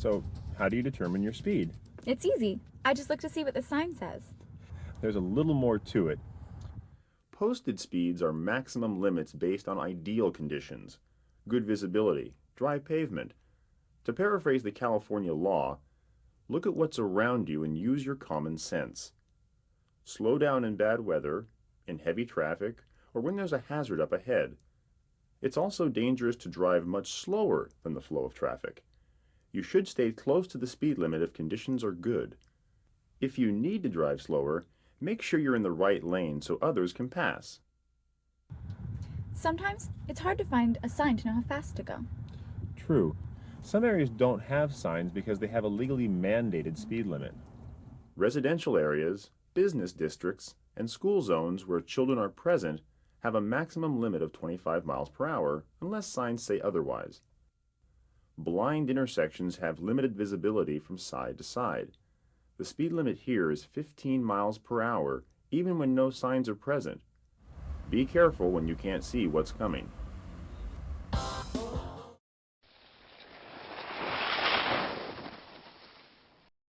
So, how do you determine your speed? It's easy. I just look to see what the sign says. There's a little more to it. Posted speeds are maximum limits based on ideal conditions, good visibility, dry pavement. To paraphrase the California law, look at what's around you and use your common sense. Slow down in bad weather, in heavy traffic, or when there's a hazard up ahead. It's also dangerous to drive much slower than the flow of traffic. You should stay close to the speed limit if conditions are good. If you need to drive slower, make sure you're in the right lane so others can pass. Sometimes it's hard to find a sign to know how fast to go. True. Some areas don't have signs because they have a legally mandated speed limit. Residential areas, business districts, and school zones where children are present have a maximum limit of 25 miles per hour unless signs say otherwise. Blind intersections have limited visibility from side to side. The speed limit here is 15 miles per hour even when no signs are present. Be careful when you can't see what's coming.